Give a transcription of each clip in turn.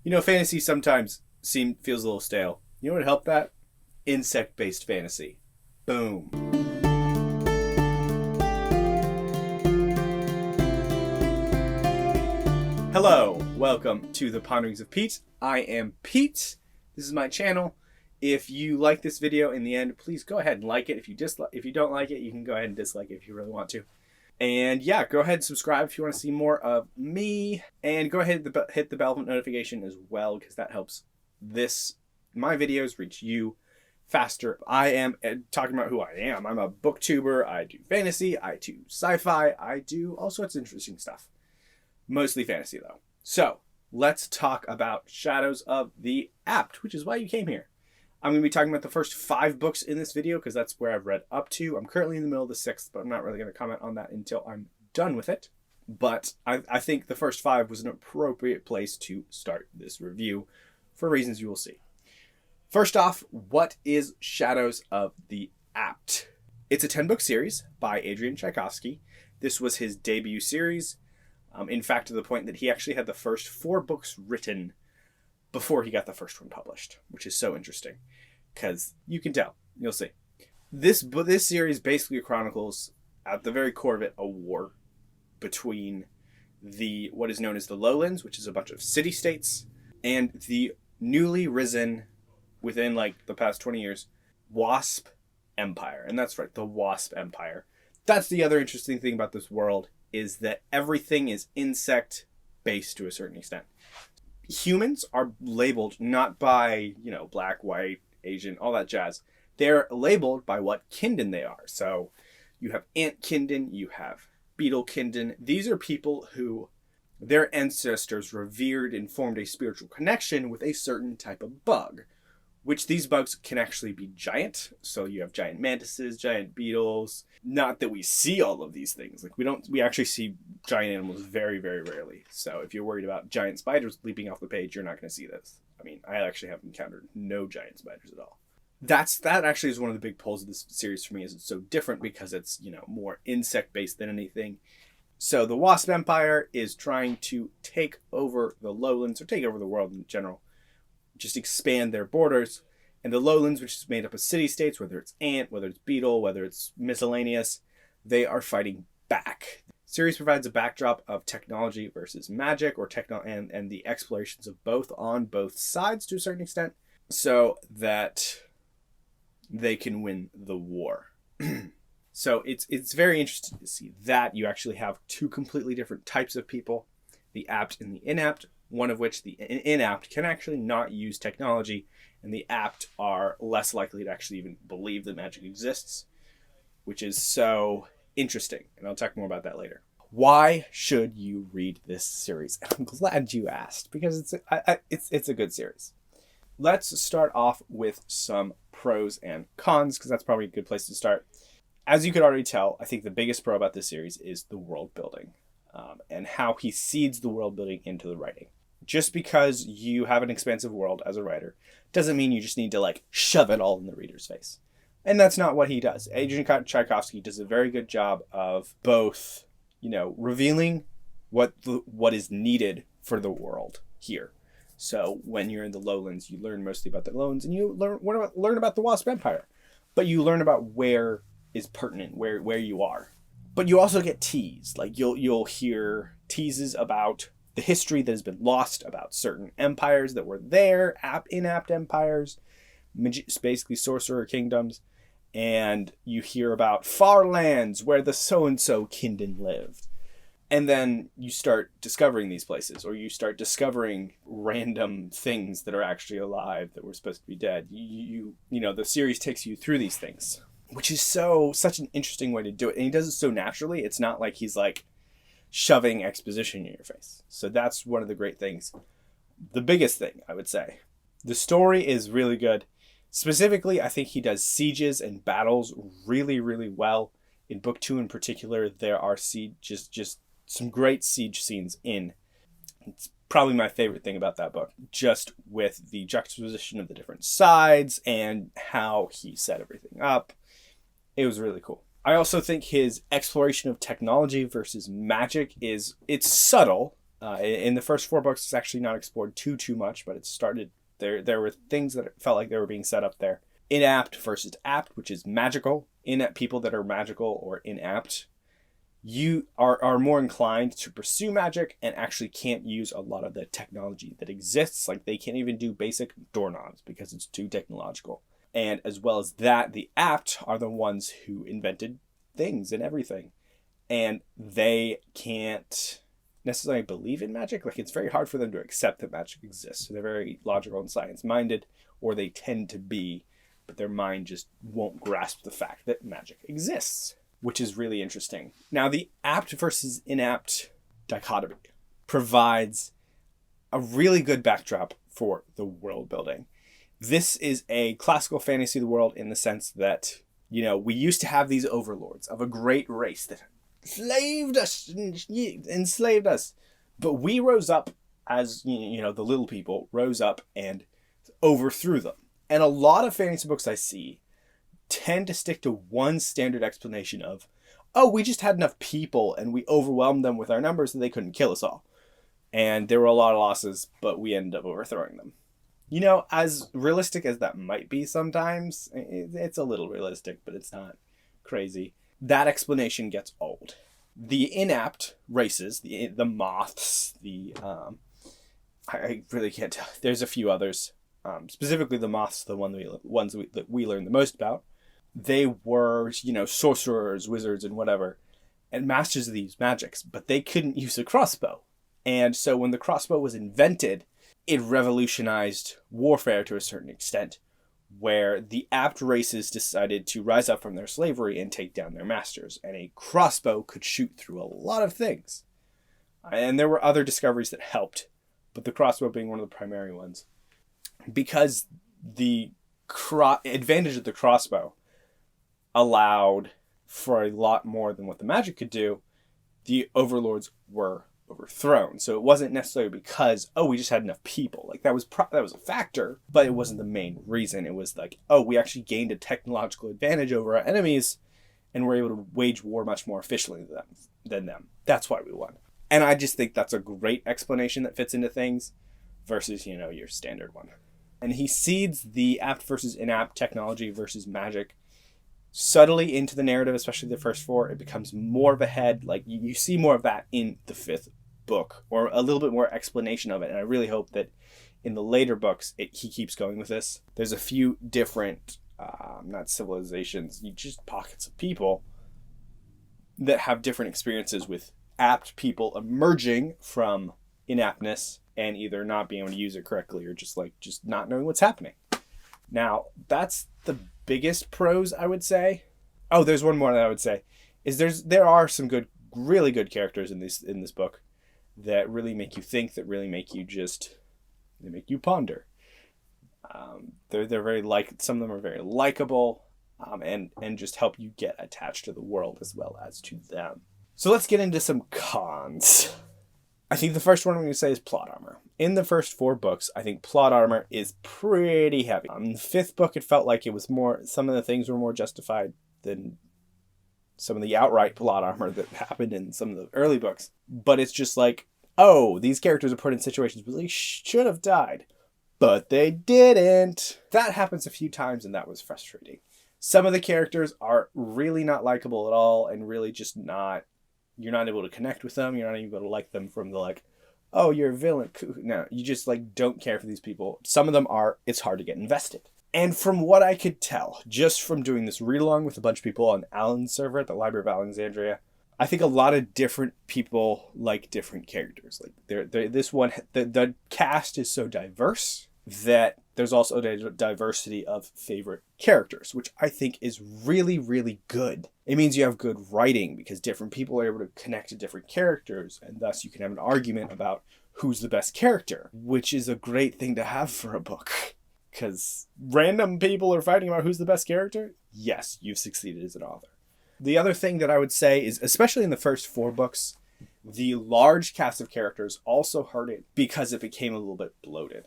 You know, fantasy sometimes feels a little stale. You know what would help that? Insect-based fantasy. Boom. Hello, welcome to the Ponderings of Pete. I am Pete. This is my channel. If you like this video in the end, please go ahead and like it. If you don't like it, you can go ahead and dislike it if you really want to. And yeah, go ahead and subscribe if you want to see more of me. And go ahead and hit the bell notification as well, because that helps my videos reach you faster. I am talking about who I am. I'm a booktuber. I do fantasy. I do sci-fi. I do all sorts of interesting stuff. Mostly fantasy, though. So let's talk about Shadows of the Apt, which is why you came here. I'm going to be talking about the first 5 books in this video because that's where I've read up to. I'm currently in the middle of the 6th, but I'm not really going to comment on that until I'm done with it. But I think the first 5 was an appropriate place to start this review for reasons you will see. First off, what is Shadows of the Apt? It's a 10-book series by Adrian Tchaikovsky. This was his debut series. In fact, to the point that he actually had the first 4 books written before he got the first one published, which is so interesting because you can tell. You'll see. This series basically chronicles, at the very core of it, a war between what is known as the Lowlands, which is a bunch of city-states, and the newly risen, within like the past 20 years, Wasp Empire. And that's right, the Wasp Empire. That's the other interesting thing about this world, is that everything is insect-based to a certain extent. Humans are labeled not by, black, white, Asian, all that jazz. They're labeled by what kindin they are. So you have ant kindin, you have beetle kindin. These are people who their ancestors revered and formed a spiritual connection with a certain type of bug, which these bugs can actually be giant. So you have giant mantises, giant beetles. Not that we see all of these things. We actually see giant animals very, very rarely. So if you're worried about giant spiders leaping off the page, you're not going to see this. I mean, I actually have encountered no giant spiders at all. That actually is one of the big pulls of this series for me, is it's so different because it's, more insect-based than anything. So the Wasp Empire is trying to take over the Lowlands, or take over the world in general. Just expand their borders. And the Lowlands, which is made up of city-states, whether it's ant, whether it's beetle, whether it's miscellaneous, they are fighting back. The series provides a backdrop of technology versus magic, or and the explorations of both on both sides to a certain extent, so that they can win the war. So it's very interesting to see that you actually have 2 completely different types of people, the apt and the inapt, one of which, the inapt, can actually not use technology, and the apt are less likely to actually even believe that magic exists, which is so interesting, and I'll talk more about that later. Why should you read this series? I'm glad you asked, because it's a good series. Let's start off with some pros and cons, because that's probably a good place to start. As you could already tell, I think the biggest pro about this series is the world building, and how he seeds the world building into the writing. Just because you have an expansive world as a writer doesn't mean you just need to shove it all in the reader's face. And that's not what he does. Adrian Tchaikovsky does a very good job of both, revealing what is needed for the world here. So when you're in the Lowlands, you learn mostly about the Lowlands, and you learn about the Wasp Empire. But you learn about where is pertinent, where you are. But you also get teased. You'll hear teases about the history that has been lost, about certain empires that were there, inapt empires, basically sorcerer kingdoms, and you hear about far lands where the so-and-so kindin lived. And then you start discovering these places, or you start discovering random things that are actually alive that were supposed to be dead. The series takes you through these things, which is such an interesting way to do it. And he does it so naturally. It's not like he's shoving exposition in your face. So that's one of the great things. The biggest thing, I would say. The story is really good. Specifically, I think he does sieges and battles really, really well. In book 2 in particular, there are just some great siege scenes in. It's probably my favorite thing about that book, just with the juxtaposition of the different sides and how he set everything up. It was really cool. I also think his exploration of technology versus magic it's subtle, In the first 4 books, it's actually not explored too much, but it started there were things that felt like they were being set up there. Inapt versus apt, which is magical. Inept people that are magical or inapt, you are more inclined to pursue magic and actually can't use a lot of the technology that exists. Like they can't even do basic doorknobs because it's too technological. And as well as that, the apt are the ones who invented things and everything. And they can't necessarily believe in magic. Like it's very hard for them to accept that magic exists. So they're very logical and science minded, or they tend to be, but their mind just won't grasp the fact that magic exists, which is really interesting. Now, the apt versus inapt dichotomy provides a really good backdrop for the world building. This is a classical fantasy of the world in the sense that, you know, we used to have these overlords of a great race that enslaved us. But we rose up as, you know, the little people rose up and overthrew them. And a lot of fantasy books I see tend to stick to one standard explanation of, oh, we just had enough people and we overwhelmed them with our numbers and they couldn't kill us all. And there were a lot of losses, but we ended up overthrowing them. You know, as realistic as that might be sometimes, it's a little realistic, but it's not crazy. That explanation gets old. The inapt races, the moths, I really can't tell. There's a few others. Specifically the moths, the ones that we learn the most about. They were, you know, sorcerers, wizards, and whatever, and masters of these magics, but they couldn't use a crossbow. And so when the crossbow was invented, it revolutionized warfare to a certain extent, where the apt races decided to rise up from their slavery and take down their masters. And a crossbow could shoot through a lot of things. And there were other discoveries that helped, but the crossbow being one of the primary ones. Because the advantage of the crossbow allowed for a lot more than what the magic could do, the overlords were overthrown. So it wasn't necessarily because, oh, we just had enough people. Like that was a factor, but it wasn't the main reason. It was like, oh, we actually gained a technological advantage over our enemies and we're able to wage war much more efficiently than them. That's why we won. And I just think that's a great explanation that fits into things versus, you know, your standard one. And he seeds the apt versus inapt, technology versus magic subtly into the narrative, especially the first 4. It becomes more of a head. Like you see more of that in the 5th book, or a little bit more explanation of it. And I really hope that in the later books, he keeps going with this. There's a few different, not civilizations, just pockets of people that have different experiences with apt people emerging from inaptness and either not being able to use it correctly or just not knowing what's happening. Now, that's the biggest pros, I would say. Oh, there's one more that I would say. There are some really good characters in this book that really make you think, that really make you they make you ponder. They're very some of them are very likable, and just help you get attached to the world as well as to them. So let's get into some cons. I think the first one I'm going to say is plot armor. In the first 4 books, I think plot armor is pretty heavy. In the 5th book, it felt like it was more, some of the things were more justified than some of the outright plot armor that happened in some of the early books. But it's just like, oh, these characters are put in situations where they should have died, but they didn't. That happens a few times, and that was frustrating. Some of the characters are really not likable at all, and really just not, you're not able to connect with them. You're not able to like them from the oh, you're a villain. No, you just don't care for these people. Some of them it's hard to get invested. And from what I could tell, just from doing this read along with a bunch of people on Alan's server at the Library of Alexandria, I think a lot of different people like different characters. The cast is so diverse that there's also a diversity of favorite characters, which I think is really, really good. It means you have good writing because different people are able to connect to different characters, and thus you can have an argument about who's the best character, which is a great thing to have for a book. Because random people are fighting about who's the best character? Yes, you've succeeded as an author. The other thing that I would say is, especially in the first 4 books, the large cast of characters also hurt it because it became a little bit bloated.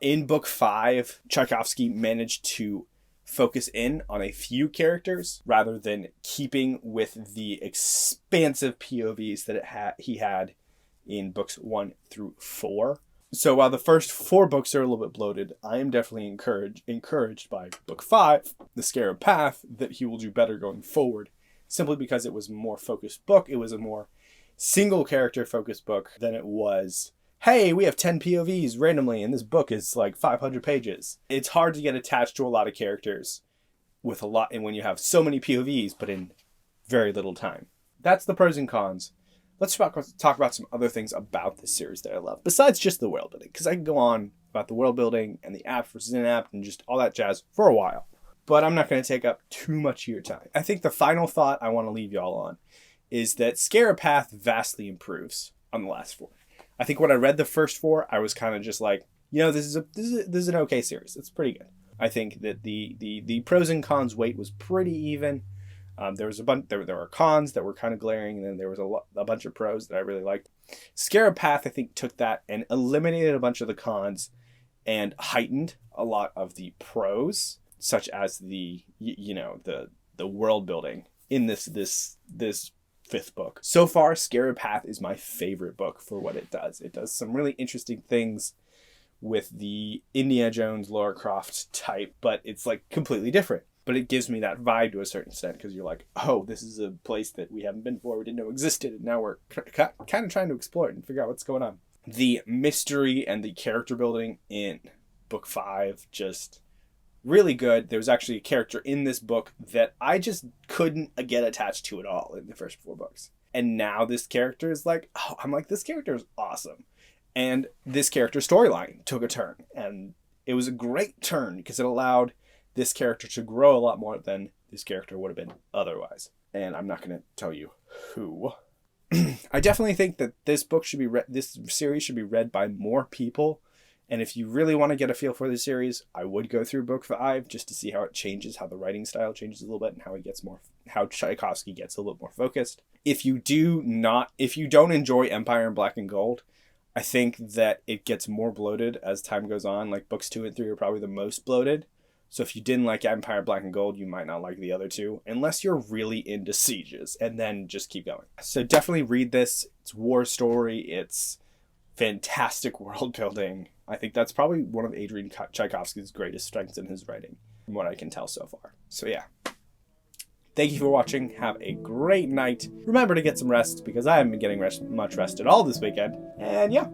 In book 5, Tchaikovsky managed to focus in on a few characters rather than keeping with the expansive POVs that he had in books 1 through 4. So while the first 4 books are a little bit bloated, I am definitely encouraged by book 5, The Scarab Path, that he will do better going forward, simply because it was a more focused book. It was a more single character focused book than it was, hey, we have 10 POVs randomly, and this book is like 500 pages. It's hard to get attached to a lot of characters with a lot, and when you have so many POVs, but in very little time. That's the pros and cons. Let's talk about some other things about this series that I love, besides just the world building, because I can go on about the world building and the app versus in-app and just all that jazz for a while. But I'm not going to take up too much of your time. I think the final thought I want to leave y'all on is that Scarab Path vastly improves on the last 4. I think when I read the first 4, I was kind of just like, this is an okay series. It's pretty good. I think that the pros and cons weight was pretty even. There was there were cons that were kind of glaring, and then there was a bunch of pros that I really liked. Scarab Path, I think, took that and eliminated a bunch of the cons and heightened a lot of the pros, such as the world building in this 5th book. So far, Scarab Path is my favorite book for what it does. It does some really interesting things with the Indiana Jones, Lara Croft type, but it's like completely different. But it gives me that vibe to a certain extent, because you're like, oh, this is a place that we haven't been before, we didn't know existed, and now we're kind of trying to explore it and figure out what's going on. The mystery and the character building in book 5, just really good. There was actually a character in this book that I just couldn't get attached to at all in the first 4 books. And now this character is like, this character is awesome. And this character's storyline took a turn, and it was a great turn because it allowed this character to grow a lot more than this character would have been otherwise. And I'm not going to tell you who. I definitely think that this series should be read by more people. And if you really want to get a feel for the series, I would go through book 5 just to see how it changes, how the writing style changes a little bit, and how Tchaikovsky gets a little bit more focused. If you don't enjoy Empire and Black and Gold, I think that it gets more bloated as time goes on. Like books 2 and 3 are probably the most bloated. So if you didn't like Empire, Black and Gold, you might not like the other 2, unless you're really into sieges, and then just keep going. So definitely read this. It's war story. It's fantastic world building. I think that's probably one of Adrian Tchaikovsky's greatest strengths in his writing, from what I can tell so far. So yeah. Thank you for watching. Have a great night. Remember to get some rest, because I haven't been getting much rest at all this weekend. And yeah.